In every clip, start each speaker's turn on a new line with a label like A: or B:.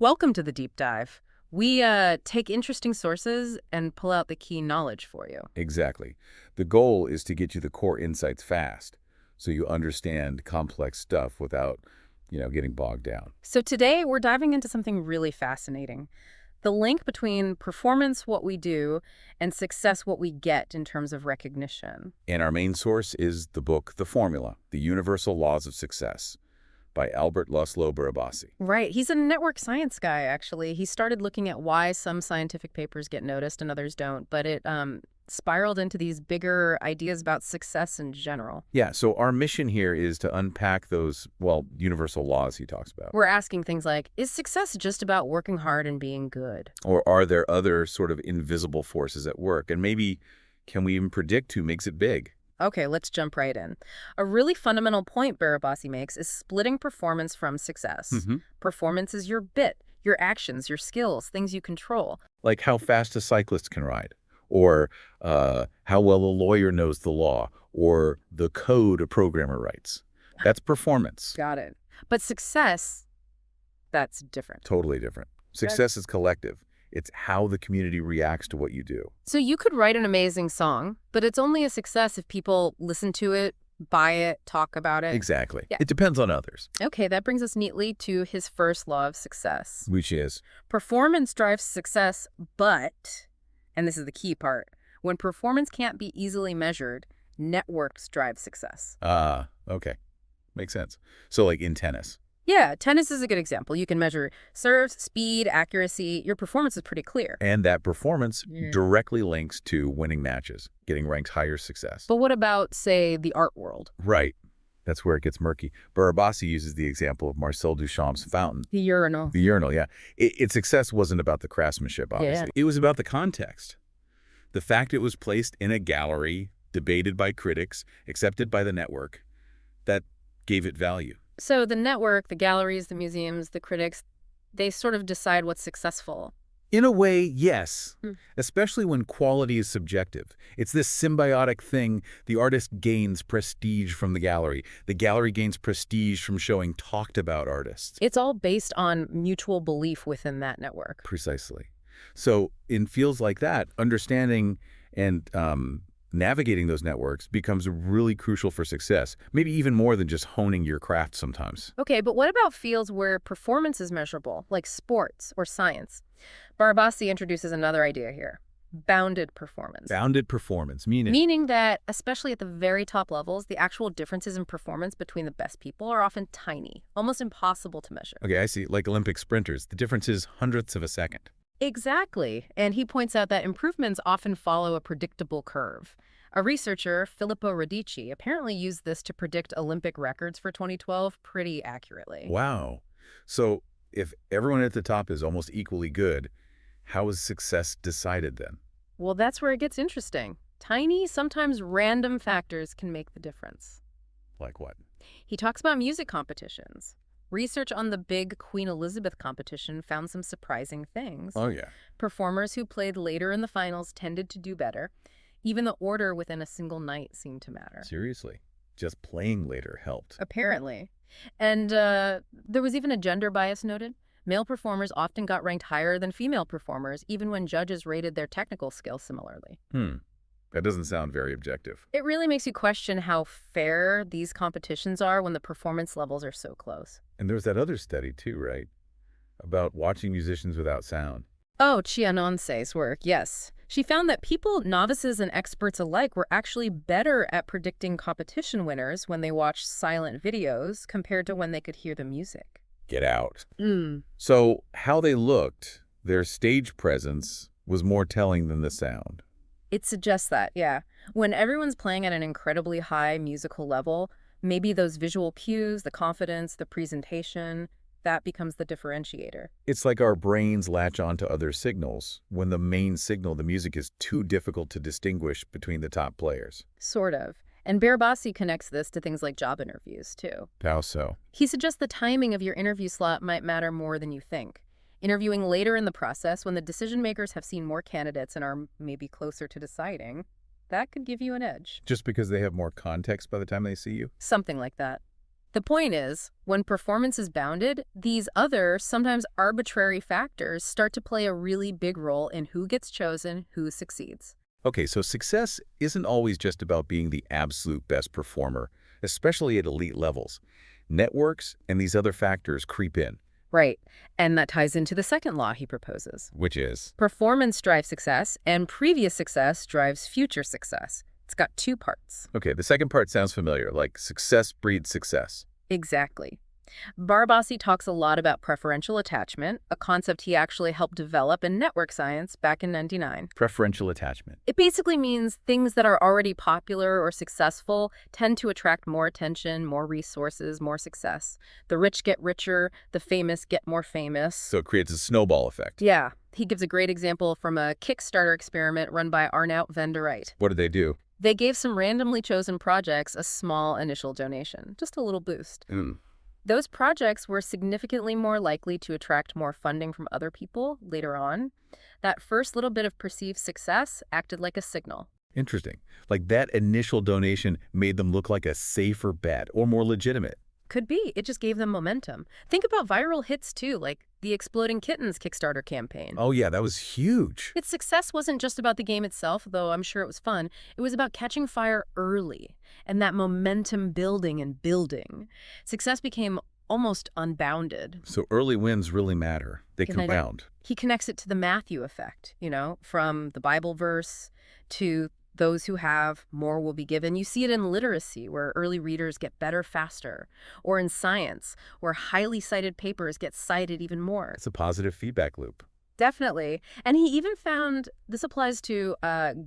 A: Welcome to the deep dive. We take interesting sources and pull out the key knowledge for you.
B: Exactly. The goal is to get you the core insights fast so you understand complex stuff without, getting bogged down.
A: So today we're diving into something really fascinating. The link between performance, what we do, and success, what we get in terms of recognition.
B: And our main source is the book, The Formula, The Universal Laws of Success by Laszlo Barabasi.
A: Right. He's a network science guy, actually. He started looking at why some scientific papers get noticed and others don't, but it spiraled into these bigger ideas about success in general.
B: Yeah, so our mission here is to unpack those, universal laws he talks about.
A: We're asking things like, is success just about working hard and being good?
B: Or are there other sort of invisible forces at work? And maybe can we even predict who makes it big?
A: Okay, let's jump right in. A really fundamental point Barabasi makes is splitting performance from success. Performance is your bit, your actions, your skills, things you control.
B: Like how fast a cyclist can ride, or how well a lawyer knows the law, or the code a programmer writes. That's performance.
A: Got it. But success, that's different.
B: Totally different. Success is collective. It's how the community reacts to what you do.
A: So you could write an amazing song, but it's only a success if people listen to it, buy it, talk about it.
B: Exactly.
A: Yeah.
B: It depends on others.
A: Okay, that brings us neatly to his first law of success.
B: Which is?
A: Performance drives success, but, and this is the key part, when performance can't be easily measured, networks drive success.
B: Okay. Makes sense. So like in tennis.
A: Yeah, tennis is a good example. You can measure serves, speed, accuracy. Your performance is pretty clear.
B: And that performance directly links to winning matches, getting ranked higher success.
A: But what about, say, the art world?
B: Right. That's where it gets murky. Barabasi uses the example of Marcel Duchamp's fountain.
A: The urinal.
B: The urinal, yeah. Its success wasn't about the craftsmanship, obviously.
A: Yeah.
B: It was about the context. The fact it was placed in a gallery, debated by critics, accepted by the network, that gave it value.
A: So the network, the galleries, the museums, the critics, they sort of decide what's successful.
B: In a way, yes, especially when quality is subjective. It's this symbiotic thing. The artist gains prestige from the gallery gains prestige from showing talked about artists.
A: It's all based on mutual belief within that network.
B: Precisely. So in fields like that, understanding and navigating those networks becomes really crucial for success, maybe even more than just honing your craft sometimes.
A: Okay, but what about fields where performance is measurable, like sports or science? Barabasi introduces another idea here, bounded performance.
B: Bounded performance,
A: Meaning that, especially at the very top levels, the actual differences in performance between the best people are often tiny, almost impossible to measure.
B: Okay, I see. Like Olympic sprinters, the difference is hundredths of a second.
A: Exactly. And he points out that improvements often follow a predictable curve. A researcher, Filippo Radici, apparently used this to predict Olympic records for 2012 pretty accurately.
B: Wow. So if everyone at the top is almost equally good, how is success decided then?
A: Well, that's where it gets interesting. Tiny, sometimes random factors can make the difference.
B: Like what?
A: He talks about music competitions. Research on the big Queen Elizabeth competition found some surprising things.
B: Oh, yeah.
A: Performers who played later in the finals tended to do better. Even the order within a single night seemed to matter.
B: Seriously. Just playing later helped.
A: Apparently. And there was even a gender bias noted. Male performers often got ranked higher than female performers, even when judges rated their technical skills similarly.
B: That doesn't sound very objective.
A: It really makes you question how fair these competitions are when the performance levels are so close.
B: And there was that other study too, right? About watching musicians without sound.
A: Oh, Chianonce's work, yes. She found that people, novices and experts alike, were actually better at predicting competition winners when they watched silent videos compared to when they could hear the music.
B: Get out. So how they looked, their stage presence, was more telling than the sound.
A: It suggests that, yeah. When everyone's playing at an incredibly high musical level, maybe those visual cues, the confidence, the presentation, that becomes the differentiator.
B: It's like our brains latch on to other signals when the main signal, the music, is too difficult to distinguish between the top players.
A: Sort of. And Barabasi connects this to things like job interviews, too.
B: How so?
A: He suggests the timing of your interview slot might matter more than you think. Interviewing later in the process, when the decision makers have seen more candidates and are maybe closer to deciding, that could give you an edge.
B: Just because they have more context by the time they see you?
A: Something like that. The point is, when performance is bounded, these other, sometimes arbitrary factors start to play a really big role in who gets chosen, who succeeds.
B: Okay, so success isn't always just about being the absolute best performer, especially at elite levels. Networks and these other factors creep in,
A: Right. And that ties into the second law he proposes.
B: which is,
A: Performance drives success, and previous success drives future success. It's got two parts.
B: okay, the second part sounds familiar, like success breeds success.
A: Exactly. Barabasi talks a lot about preferential attachment, a concept he actually helped develop in network science back in '99.
B: Preferential attachment.
A: It basically means things that are already popular or successful tend to attract more attention, more resources, more success. The rich get richer, the famous get more famous.
B: So it creates a snowball effect.
A: Yeah, he gives a great example from a Kickstarter experiment run by Arnout van der Rijt.
B: What do they do?
A: They gave some randomly chosen projects a small initial donation, just a little boost. Those projects were significantly more likely to attract more funding from other people later on. That first little bit of perceived success acted like a signal.
B: Interesting. Like that initial donation made them look like a safer bet or more legitimate.
A: Could be. It just gave them momentum. Think about viral hits, too, like the Exploding Kittens Kickstarter campaign.
B: Oh yeah, that was huge.
A: Its success wasn't just about the game itself, though I'm sure it was fun. It was about catching fire early and that momentum building and building. Success became almost unbounded.
B: So early wins really matter. They
A: And I-
B: compound.
A: He connects it to the Matthew effect, from the Bible verse to those who have, more will be given. You see it in literacy, where early readers get better faster, or in science, where highly cited papers get cited even more.
B: It's a positive feedback loop.
A: Definitely. And he even found, this applies to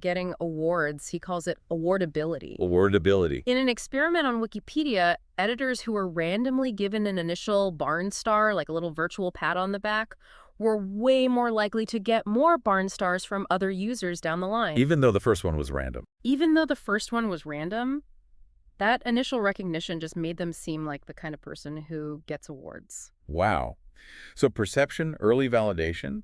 A: getting awards, he calls it awardability.
B: Awardability.
A: In an experiment on Wikipedia, editors who were randomly given an initial Barn star, like a little virtual pat on the back, were way more likely to get more Barn stars from other users down the line.
B: Even though the first one was random.
A: Even though the first one was random, that initial recognition just made them seem like the kind of person who gets awards.
B: Wow. So perception, early validation,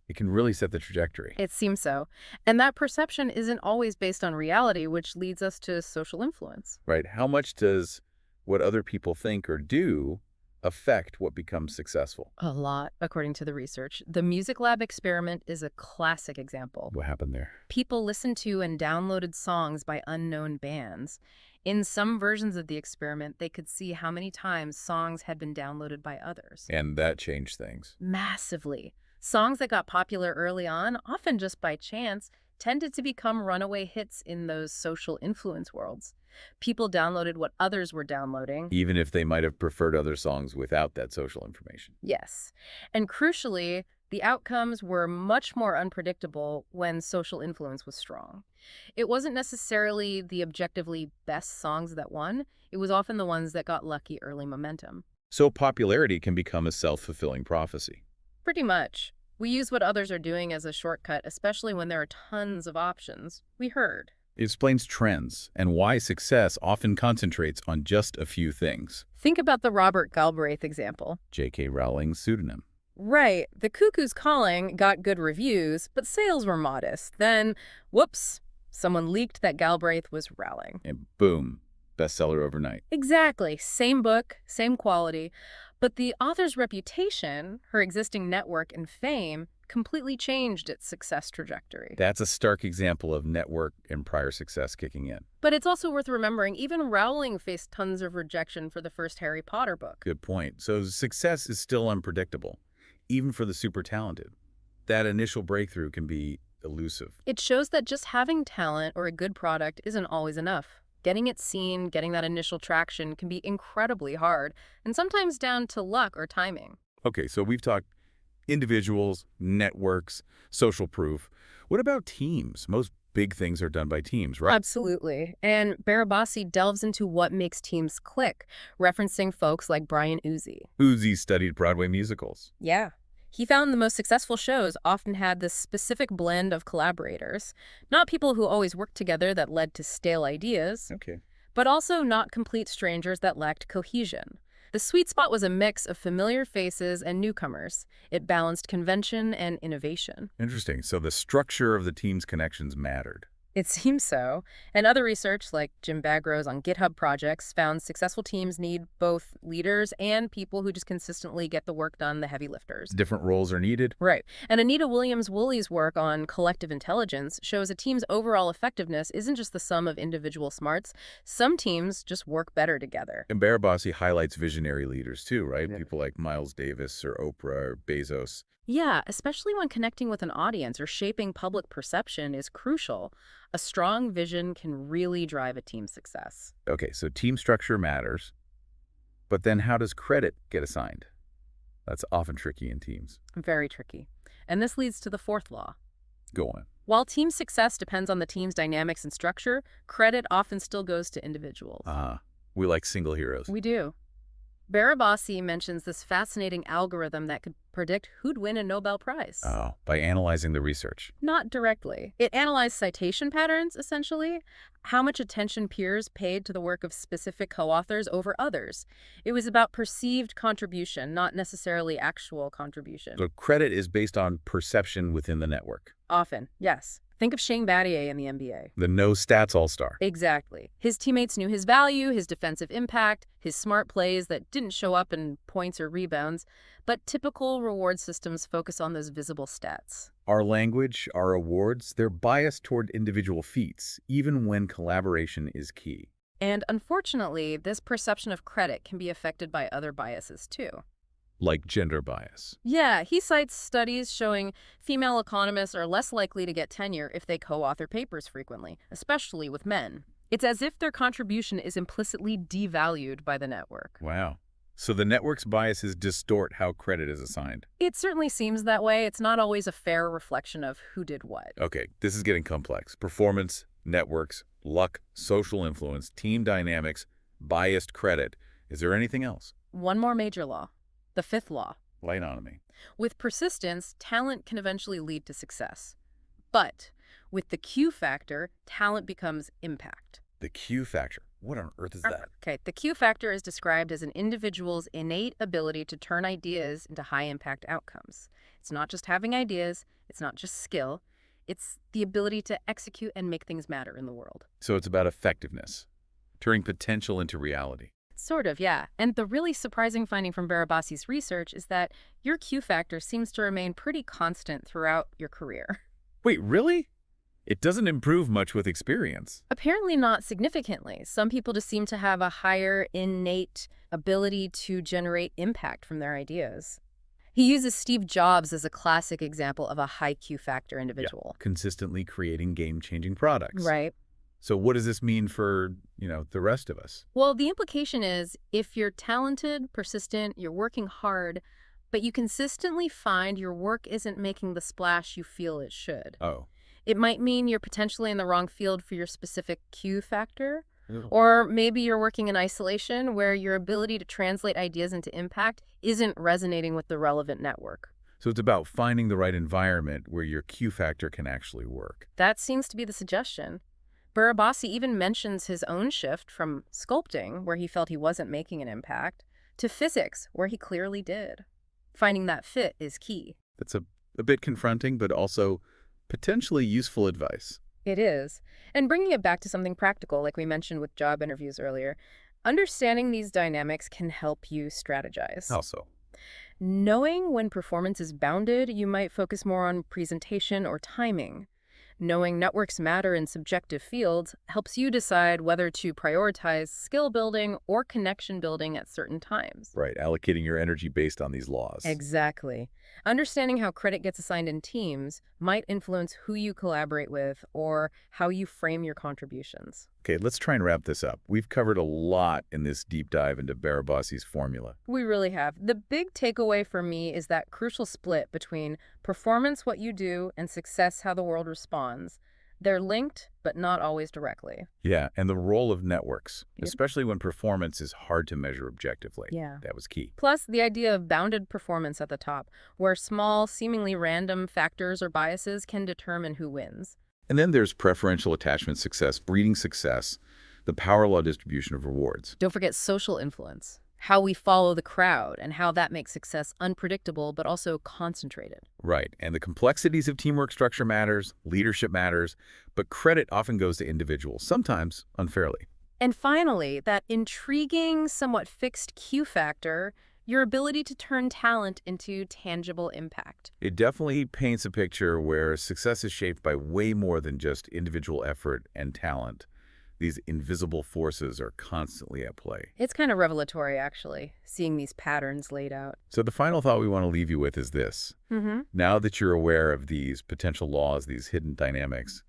B: it can really set the trajectory.
A: It seems so. And that perception isn't always based on reality, which leads us to social influence.
B: Right? How much does what other people think or do affect what becomes successful?
A: A lot, according to the research. The Music Lab experiment is a classic example.
B: What happened there?
A: People listened to and downloaded songs by unknown bands. In some versions of the experiment, they could see how many times songs had been downloaded by others.
B: And that changed things.
A: Massively. Songs that got popular early on, often just by chance, tended to become runaway hits in those social influence worlds. People downloaded what others were downloading.
B: Even if they might have preferred other songs without that social information.
A: Yes. And crucially, the outcomes were much more unpredictable when social influence was strong. It wasn't necessarily the objectively best songs that won. It was often the ones that got lucky early momentum.
B: So popularity can become a self-fulfilling prophecy.
A: Pretty much. We use what others are doing as a shortcut, especially when there are tons of options. We heard.
B: It explains trends and why success often concentrates on just a few things.
A: Think about the Robert Galbraith example.
B: J.K. Rowling's pseudonym.
A: Right. The Cuckoo's Calling got good reviews, but sales were modest. Then, whoops, someone leaked that Galbraith was Rowling.
B: And boom, bestseller overnight.
A: Exactly. Same book, same quality. But the author's reputation, her existing network and fame, completely changed its success trajectory.
B: That's a stark example of network and prior success kicking in.
A: But it's also worth remembering, even Rowling faced tons of rejection for the first Harry Potter book.
B: Good point. So success is still unpredictable, even for the super talented. That initial breakthrough can be elusive.
A: It shows that just having talent or a good product isn't always enough. Getting it seen, getting that initial traction can be incredibly hard, and sometimes down to luck or timing.
B: Okay, so we've talked individuals, networks, social proof. What about teams? Most big things are done by teams, right?
A: Absolutely. And Barabasi delves into what makes teams click, referencing folks like Brian Uzi.
B: Uzi studied Broadway musicals.
A: Yeah. He found the most successful shows often had this specific blend of collaborators, not people who always worked together that led to stale ideas,
B: Okay.
A: but also not complete strangers that lacked cohesion. The sweet spot was a mix of familiar faces and newcomers. It balanced convention and innovation.
B: Interesting. So the structure of the team's connections mattered.
A: It seems so. And other research, like Jim Bagro's on GitHub projects, found successful teams need both leaders and people who just consistently get the work done, the heavy lifters.
B: Different roles are needed.
A: Right. And Anita Williams-Woolley's work on collective intelligence shows a team's overall effectiveness isn't just the sum of individual smarts. Some teams just work better together.
B: And Barabasi highlights visionary leaders too, right?
A: Yeah.
B: People like Miles Davis or Oprah or Bezos.
A: Yeah, especially when connecting with an audience or shaping public perception is crucial. A strong vision can really drive a team's success.
B: Okay, so team structure matters, but then how does credit get assigned? That's often tricky in teams.
A: Very tricky. And this leads to the fourth law.
B: Go on.
A: While team success depends on the team's dynamics and structure, credit often still goes to individuals.
B: We like single heroes.
A: We do. Barabasi mentions this fascinating algorithm that could predict who'd win a Nobel Prize.
B: Oh, by analyzing the research.
A: Not directly. It analyzed citation patterns, essentially, how much attention peers paid to the work of specific co-authors over others. It was about perceived contribution, not necessarily actual contribution.
B: So credit is based on perception within the network.
A: Often, yes. Think of Shane Battier in the NBA.
B: The no stats all-star.
A: Exactly. His teammates knew his value, his defensive impact, his smart plays that didn't show up in points or rebounds, but typical reward systems focus on those visible stats.
B: Our language, our awards, they're biased toward individual feats, even when collaboration is key.
A: And unfortunately, this perception of credit can be affected by other biases too.
B: Like gender bias.
A: Yeah, he cites studies showing female economists are less likely to get tenure if they co-author papers frequently, especially with men. It's as if their contribution is implicitly devalued by the network.
B: Wow. So the network's biases distort how credit is assigned.
A: It certainly seems that way. It's not always a fair reflection of who did what.
B: Okay, this is getting complex. Performance, networks, luck, social influence, team dynamics, biased credit. Is there anything else?
A: One more major law. The fifth law.
B: Light on me.
A: With persistence, talent can eventually lead to success. But with the Q factor, talent becomes impact.
B: The Q factor. What on earth is that?
A: Okay, the Q factor is described as an individual's innate ability to turn ideas into high-impact outcomes. It's not just having ideas, it's not just skill, it's the ability to execute and make things matter in the world.
B: So it's about effectiveness, turning potential into reality.
A: Sort of, yeah. And the really surprising finding from Barabasi's research is that your Q factor seems to remain pretty constant throughout your career.
B: Wait, really? It doesn't improve much with experience.
A: Apparently not significantly. Some people just seem to have a higher innate ability to generate impact from their ideas. He uses Steve Jobs as a classic example of a high Q factor individual.
B: Yeah, consistently creating game-changing products.
A: Right.
B: So what does this mean for, the rest of us?
A: Well, the implication is if you're talented, persistent, you're working hard, but you consistently find your work isn't making the splash you feel it should.
B: Oh.
A: It might mean you're potentially in the wrong field for your specific Q factor.
B: Ew.
A: Or maybe you're working in isolation where your ability to translate ideas into impact isn't resonating with the relevant network.
B: So it's about finding the right environment where your Q factor can actually work.
A: That seems to be the suggestion. Barabasi even mentions his own shift from sculpting, where he felt he wasn't making an impact, to physics, where he clearly did. Finding that fit is key.
B: That's a bit confronting, but also potentially useful advice.
A: It is. And bringing it back to something practical, like we mentioned with job interviews earlier, understanding these dynamics can help you strategize.
B: How so?
A: Knowing when performance is bounded, you might focus more on presentation or timing. Knowing networks matter in subjective fields helps you decide whether to prioritize skill building or connection building at certain times.
B: Right, allocating your energy based on these laws.
A: Exactly. Understanding how credit gets assigned in teams might influence who you collaborate with or how you frame your contributions.
B: Okay, let's try and wrap this up. We've covered a lot in this deep dive into Barabasi's formula.
A: We really have. The big takeaway for me is that crucial split between performance, what you do, and success, how the world responds. They're linked, but not always directly.
B: Yeah, and the role of networks,
A: Yep.
B: especially when performance is hard to measure objectively.
A: Yeah.
B: That was key.
A: Plus, the idea of bounded performance at the top, where small, seemingly random factors or biases can determine who wins.
B: And then there's preferential attachment success, breeding success, the power law distribution of rewards.
A: Don't forget social influence. how we follow the crowd and how that makes success unpredictable but also concentrated.
B: Right, and the complexities of teamwork structure matters, leadership matters, but credit often goes to individuals, sometimes unfairly.
A: And finally, that intriguing, somewhat fixed Q factor, your ability to turn talent into tangible impact.
B: It definitely paints a picture where success is shaped by way more than just individual effort and talent. These invisible forces are constantly at play.
A: It's kind of revelatory, actually, seeing these patterns laid out.
B: So the final thought we want to leave you with is this.
A: Mm-hmm.
B: Now that you're aware of these potential laws, these hidden dynamics,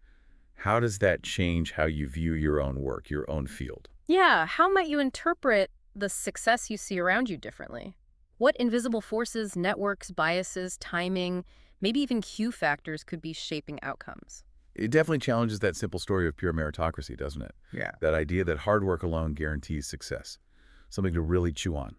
B: how does that change how you view your own work, your own field?
A: Yeah, how might you interpret the success you see around you differently? What invisible forces, networks, biases, timing, maybe even Q factors could be shaping outcomes?
B: It definitely challenges that simple story of pure meritocracy, doesn't it?
C: Yeah.
B: That idea that hard work alone guarantees success. Something to really chew on.